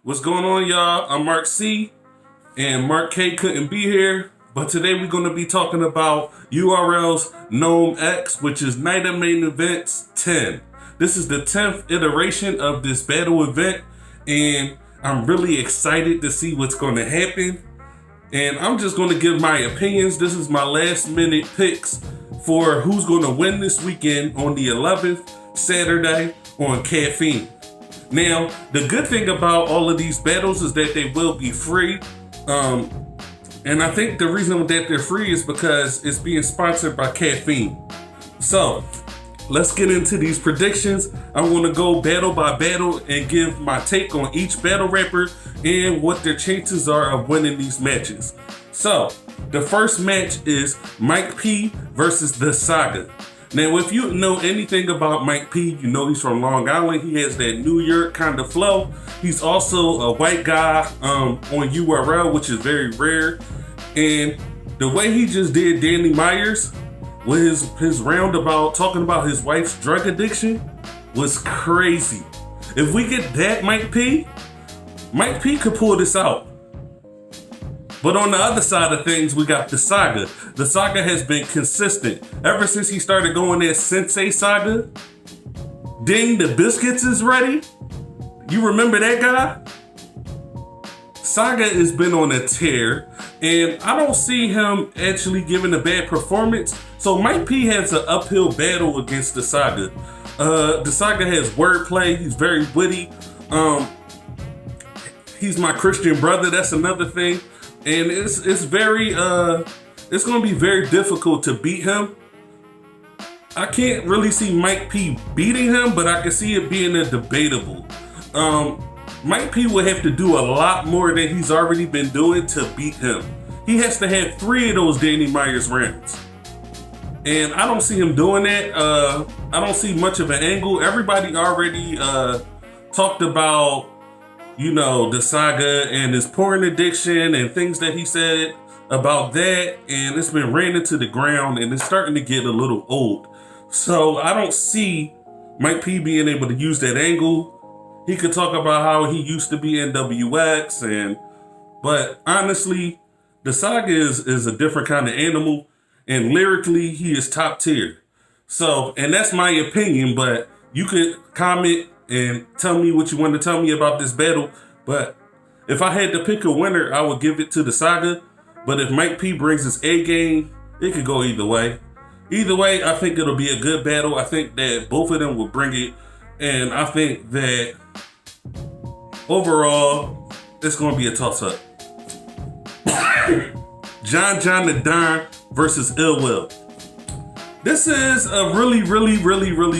What's going on, y'all? I'm Marc C, and Marc K couldn't be here, but today we're going to be talking about URL's NOME X, which is Night of Main Events 10. This is the 10th iteration of this battle event, and I'm really excited to see what's going to happen. And I'm just going to give my opinions. This is my last minute picks for who's going to win this weekend on the 11th, Saturday, on Caffeine. Now, the good thing about all of these battles is that they will be free. And I think the reason that they're free is because it's being sponsored by Caffeine. So, let's get into these predictions. I'm going to go battle by battle and give my take on each battle rapper and what their chances are of winning these matches. So, the first match is Mike P versus The Saga. Now, if you know anything about Mike P, you know he's from Long Island. He has that New York kind of flow. He's also a white guy on URL, which is very rare. And the way he just did Danny Myers with his roundabout talking about his wife's drug addiction was crazy. If we get that Mike P could pull this out. But on the other side of things, we got The Saga. The Saga has been consistent. Ever since he started going that Sensei Saga, Ding the Biscuits is ready. You remember that guy? Saga has been on a tear, and I don't see him actually giving a bad performance. So Mike P has an uphill battle against The Saga. The Saga has wordplay. He's very witty. He's my Christian brother. That's another thing. And it's gonna be very difficult to beat him. I can't really see Mike P beating him, but I can see it being a debatable. Mike P will have to do a lot more than he's already been doing to beat him. He has to have 3 of those Danny Myers rounds. And I don't see him doing that. I don't see much of an angle. Everybody already talked about, you know, The Saga and his porn addiction and things that he said about that. And it's been ran into the ground and it's starting to get a little old. So I don't see Mike P being able to use that angle. He could talk about how he used to be NWX, but honestly, The Saga is a different kind of animal, and lyrically, he is top tier. So, and that's my opinion, but you could comment and tell me what you want to tell me about this battle. But if I had to pick a winner, I would give it to The Saga. But if Mike P brings his A game, it could go either way. Either way, I think it'll be a good battle. I think that both of them will bring it. And I think that overall, it's going to be a toss-up. John the Don versus Ill Will. This is a really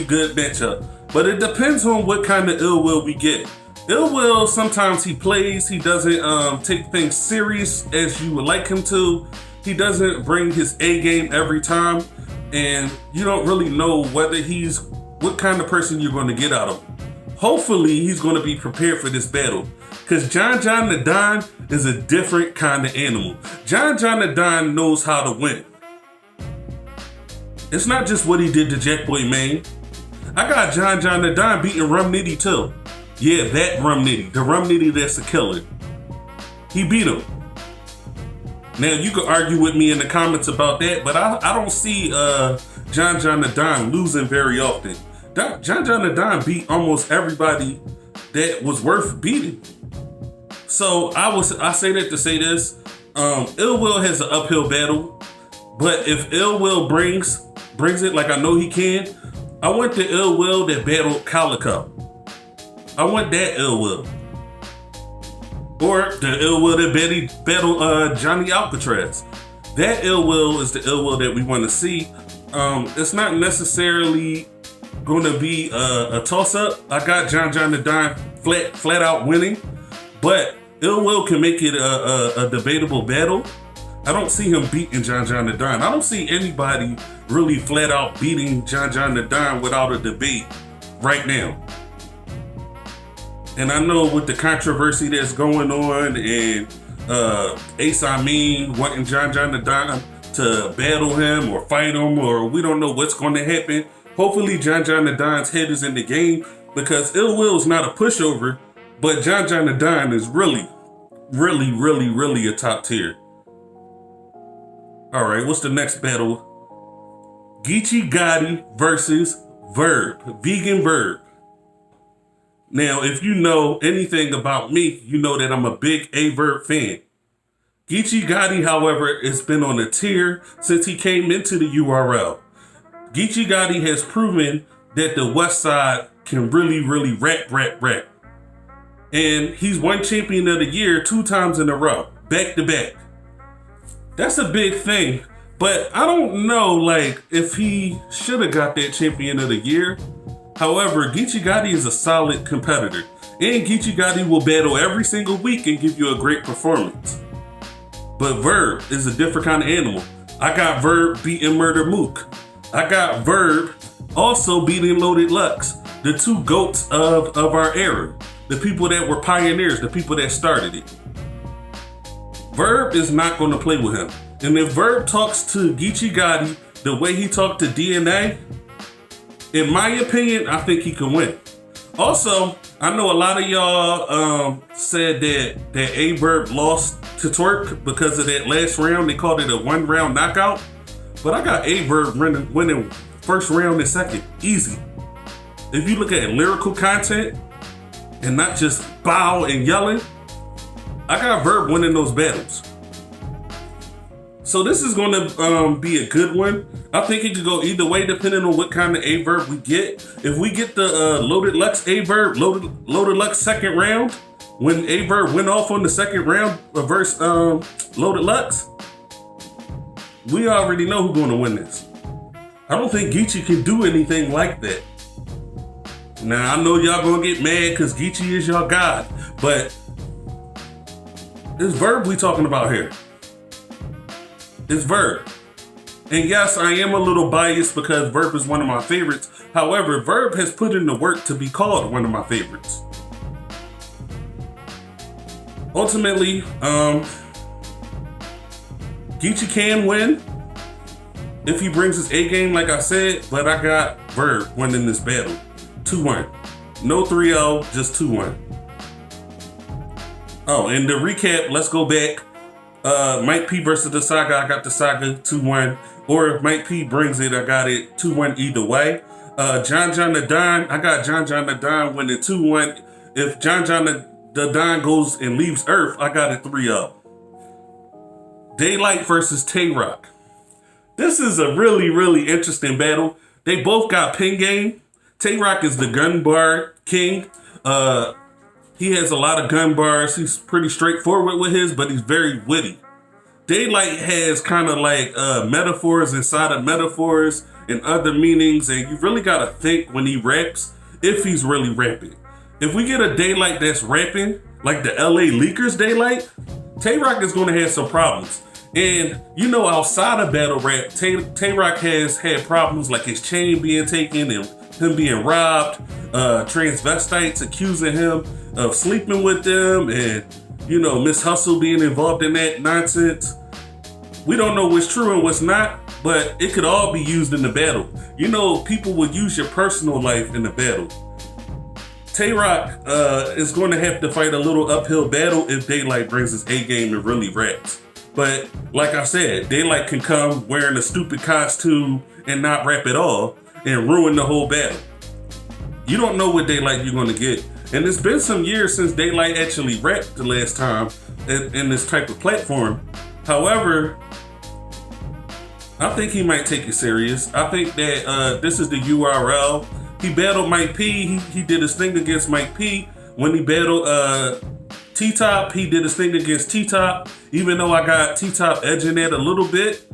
good matchup. But it depends on what kind of Ill Will we get. Ill Will, sometimes he plays. He doesn't take things serious as you would like him to. He doesn't bring his A game every time. And you don't really know what kind of person you're going to get out of him. Hopefully, he's going to be prepared for this battle. Because John the Don is a different kind of animal. John the Don knows how to win. It's not just what he did to Jack Boy Maine. I got John the Don beating Rum Nitty too. Yeah, that Rum Nitty. The Rum Nitty that's a killer. He beat him. Now, you could argue with me in the comments about that, but I don't see John the Don losing very often. John the Don beat almost everybody that was worth beating. So I say that to say this. Ill Will has an uphill battle, but if Ill Will brings it like I know he can, I want the Ill Will that battled Calico. I want that Ill Will. Or the Ill Will that battled Johnny Alcatraz. That Ill Will is the Ill Will that we want to see. It's not necessarily going to be a toss-up. I got John the Don flat out winning. But Ill Will can make it a debatable battle. I don't see him beating John the Don. I don't see anybody really flat out beating John the Don without a debate right now. And I know with the controversy that's going on and Ace Amin wanting John the Don to battle him or fight him, or we don't know what's going to happen. Hopefully John the Don's head is in the game, because Ill Will is not a pushover. But John the Don is really a top tier. All right, what's the next battle? Geechee Gotti versus Verb, Vegan Verb. Now, if you know anything about me, you know that I'm a big A-Verb fan. Geechee Gotti, however, has been on a tear since he came into the URL. Geechee Gotti has proven that the West Side can really rap. And he's won Champion of the Year 2 times in a row, back to back. That's a big thing, but I don't know, like, if he should have got that Champion of the Year. However, Geechee Gotti is a solid competitor, and Geechee Gotti will battle every single week and give you a great performance. But Verb is a different kind of animal. I got Verb beating Murder Mook. I got Verb also beating Loaded Lux, the 2 GOATs of our era. The people that were pioneers, the people that started it. Verb is not going to play with him. And if Verb talks to Geechee Gotti the way he talked to DNA, in my opinion, I think he can win. Also, I know a lot of y'all said that A-Verb lost to Twerk because of that last round. They called it a 1-round knockout. But I got A-Verb winning first round and second, easy. If you look at lyrical content, and not just bow and yelling, I got Verb winning those battles. So this is going to be a good one. I think it could go either way depending on what kind of A-Verb we get. If we get the Loaded Lux A-Verb, Loaded Lux second round, when A-Verb went off on the second round versus Loaded Lux, we already know who's going to win this. I don't think Geechee can do anything like that. Now, I know y'all gonna get mad because Geechee is y'all god, but it's Verb we talking about here. It's Verb. And yes, I am a little biased because Verb is one of my favorites. However, Verb has put in the work to be called one of my favorites. Ultimately, Geechee can win if he brings his A game, like I said, but I got Verb winning this battle. 2-1. No 3-0, just 2-1. Oh, and to recap, let's go back. Mike P versus the Saga, I got the Saga 2-1. Or if Mike P brings it, I got it 2-1 either way. John the Don, I got John the Don winning 2-1. If John the Don goes and leaves Earth, I got it 3-0. Daylight versus Tay-Rock. This is a really interesting battle. They both got pin game. Tay-Rock is the gun bar king. He has a lot of gun bars. He's pretty straightforward with his, but he's very witty. Daylight has kind of like metaphors inside of metaphors and other meanings, and you really gotta think when he raps, if he's really rapping. If we get a Daylight that's rapping, like the LA Leakers Daylight, Tay-Rock is gonna have some problems. And you know, outside of battle rap, Tay-Rock has had problems like his chain being taken and him being robbed, transvestites accusing him of sleeping with them, and you know, Miss Hustle being involved in that nonsense. We don't know what's true and what's not, but it could all be used in the battle. You know, people would use your personal life in the battle. Tay-Rock is going to have to fight a little uphill battle if Daylight brings his A game and really raps. But like I said, Daylight can come wearing a stupid costume and not rap at all and ruin the whole battle. You don't know what Daylight you're gonna get. And it's been some years since Daylight actually rapped the last time in this type of platform. However, I think he might take it serious. I think that this is the URL. He battled Mike P. He did his thing against Mike P. When he battled T-Top, he did his thing against T-Top. Even though I got T-Top edging that a little bit,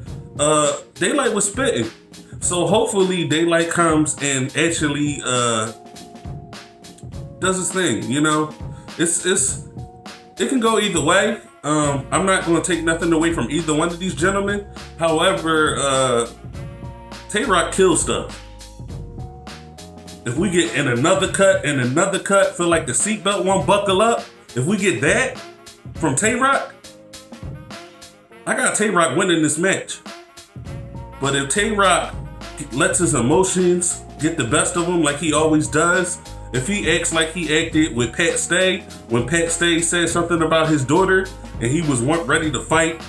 Daylight was spitting. So hopefully Daylight comes and actually does his thing, you know? It can go either way. I'm not going to take nothing away from either one of these gentlemen. However, Tay-Rock kills stuff. If we get in another cut, feel like the seatbelt won't buckle up. If we get that from Tay-Rock, I got Tay-Rock winning this match. But if Tay-Rock lets his emotions get the best of him like he always does, If he acts like he acted with Pat Stay, when Pat Stay said something about his daughter and he was ready to fight,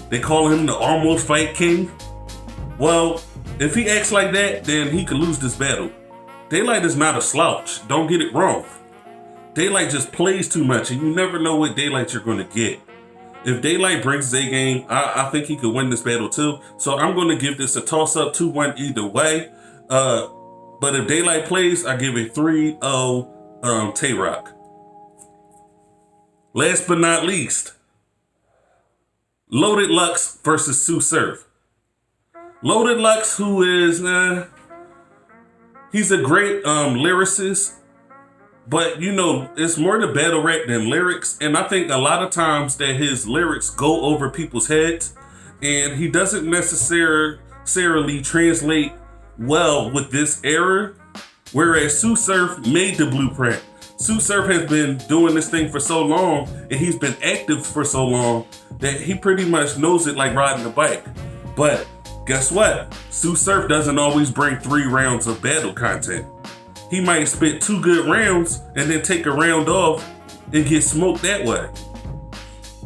they call him the almost fight king. Well, if he acts like that, then he could lose this battle. Daylight is not a slouch. Don't get it wrong. Daylight just plays too much, and you never know what Daylight you're going to get. If Daylight brings his A game, I think he could win this battle too. So I'm going to give this a toss-up 2-1 either way. But if Daylight plays, I give it 3-0 Tay-Rock. Last but not least, Loaded Lux versus Susur. Loaded Lux, who is, he's a great lyricist, but you know, it's more the battle rap than lyrics. And I think a lot of times that his lyrics go over people's heads, and he doesn't necessarily translate well with this era, whereas Susur made the blueprint. Susur has been doing this thing for so long, and he's been active for so long, that he pretty much knows it like riding a bike. But guess what? Susur doesn't always bring 3 rounds of battle content. He might spit 2 good rounds and then take a round off and get smoked that way.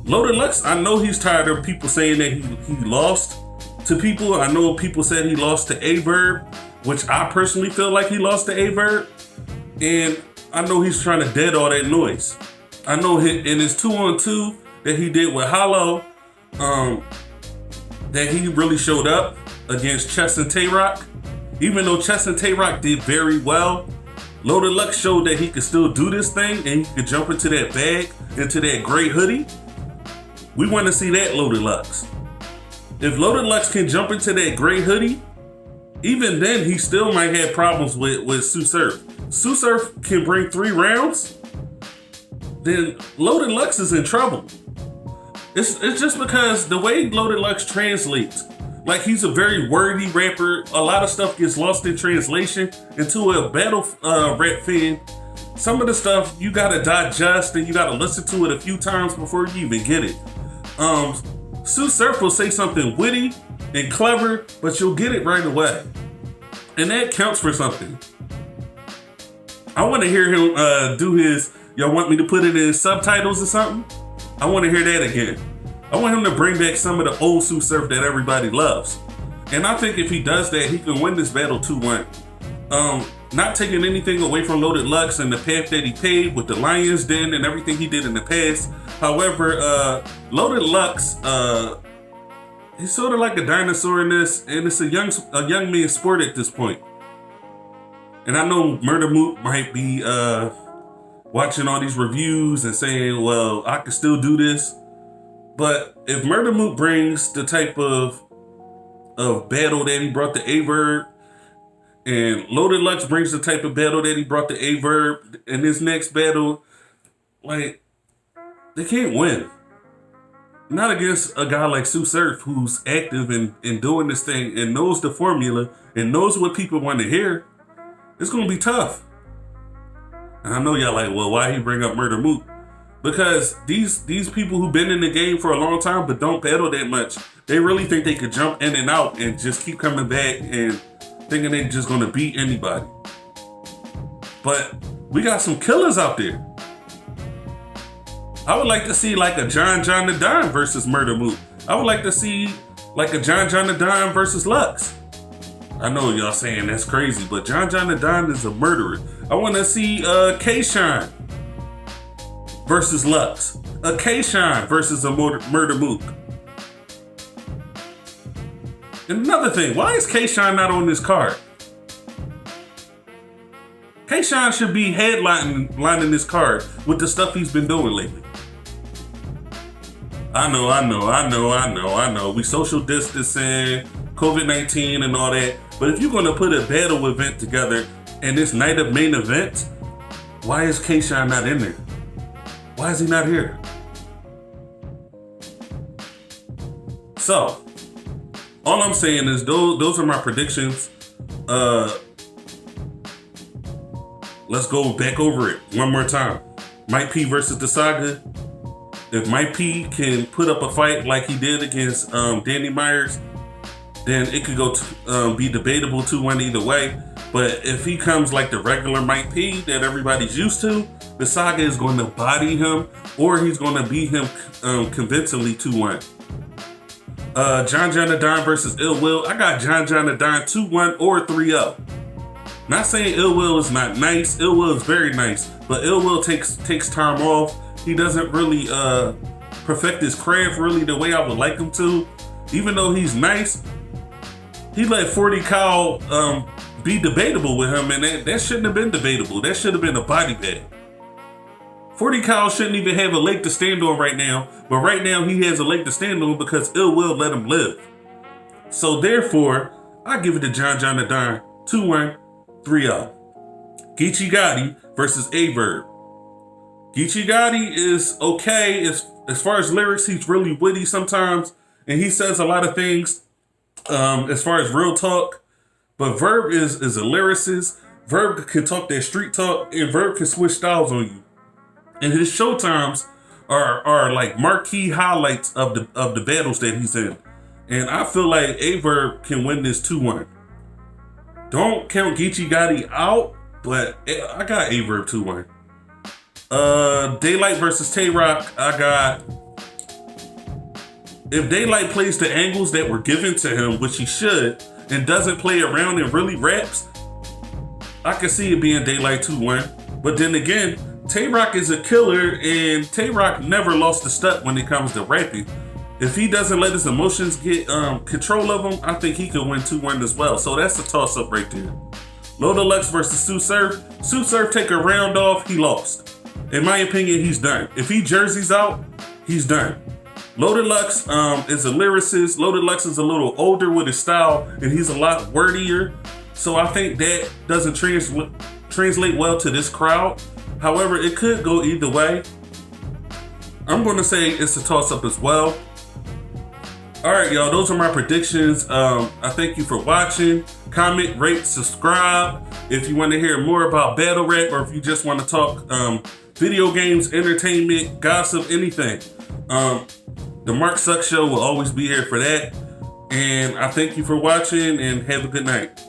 Loaded Lux, I know he's tired of people saying that he lost to people. I know people said he lost to Averb, which I personally feel like he lost to Averb. And I know he's trying to dead all that noise. I know in his 2-on-2 that he did with Hollow, that he really showed up against Chess and Tay-Rock. Even though Chess and Tay-Rock did very well, Loaded Lux showed that he could still do this thing and he could jump into that bag, into that gray hoodie. We want to see that Loaded Lux. If Loaded Lux can jump into that gray hoodie, even then he still might have problems with Susur. Susur can bring 3 rounds, then Loaded Lux is in trouble. It's just because the way Loaded Lux translates, like he's a very wordy rapper. A lot of stuff gets lost in translation. Into a battle rap fan, some of the stuff you gotta digest and you gotta listen to it a few times before you even get it. Susur will say something witty and clever, but you'll get it right away. And that counts for something. I wanna hear him do his, y'all want me to put it in subtitles or something? I wanna hear that again. I want him to bring back some of the old Susur that everybody loves. And I think if he does that, he can win this battle 2-1. Not taking anything away from Loaded Lux and the path that he paved with the Lion's Den and everything he did in the past. However, Loaded Lux, he's sort of like a dinosaur in this, and it's a young man's sport at this point. And I know Murder Mook might be watching all these reviews and saying, well, I can still do this. But if Murder Mook brings the type of battle that he brought to Averb, and Loaded Lux brings the type of battle that he brought to Averb in this next battle, like, they can't win. Not against a guy like Susur, who's active and doing this thing and knows the formula and knows what people want to hear. It's going to be tough. And I know y'all like, well, why he bring up Murder Mook? Because these people who've been in the game for a long time but don't battle that much, they really think they could jump in and out and just keep coming back and thinking they're just gonna beat anybody. But we got some killers out there. I would like to see like a John the Don versus Murder Mook. I would like to see like a John the Don versus Lux. I know y'all saying that's crazy, but John the Don is a murderer. I want to see K-Shine versus Lux. A K-Shine versus a Murder Mook. And another thing, why is K-Shine not on this card? K-Shine should be headlining this card with the stuff he's been doing lately. I know. We social distancing, COVID-19 and all that. But if you're gonna put a battle event together and this night of main event, why is K-Shine not in there? Why is he not here? So, all I'm saying is those are my predictions. Let's go back over it one more time. Mike P versus the Saga. If Mike P can put up a fight like he did against Danny Myers, then it could go be debatable 2-1 either way. But if he comes like the regular Mike P that everybody's used to, the Saga is going to body him, or he's going to beat him convincingly 2-1. John the Don versus Ill Will. I got John the Don 2-1 or 3-0. Not saying Ill Will is not nice. Ill Will is very nice, but Ill Will takes time off. He doesn't really perfect his craft really the way I would like him to. Even though he's nice, he let 40 Cal be debatable with him, and that shouldn't have been debatable. That should have been a body bag. 40 Cal shouldn't even have a leg to stand on right now, but right now he has a leg to stand on because Ill Will let him live. So therefore, I give it to John the Don 2-1, 3-0. Geechee Gotti versus Averb. Geechee Gotti is okay. As far as lyrics, he's really witty sometimes, and he says a lot of things as far as real talk. But Verb is a lyricist. Verb can talk that street talk, and Verb can switch styles on you. And his showtimes are like marquee highlights of the battles that he's in. And I feel like Averb can win this 2-1. Don't count Geechee Gotti out, but I got Averb 2-1. Daylight versus Tay-Rock. I got... If Daylight plays the angles that were given to him, which he should, and doesn't play around and really raps, I can see it being Daylight 2-1. But then again, Tay-Rock is a killer, and Tay-Rock never lost a step when it comes to rapping. If he doesn't let his emotions get control of him, I think he could win 2-1 as well. So that's a toss-up right there. Low Deluxe versus Susur. Susur take a round off, he lost. In my opinion, he's done. If he jerseys out, he's done. Low Deluxe is a lyricist. Low Deluxe is a little older with his style, and he's a lot wordier. So I think that doesn't translate well to this crowd. However, it could go either way. I'm going to say it's a toss-up as well. All right, y'all, those are my predictions. I thank you for watching. Comment, rate, subscribe. If you want to hear more about battle rap, or if you just want to talk video games, entertainment, gossip, anything. The Marc C Show will always be here for that. And I thank you for watching, and have a good night.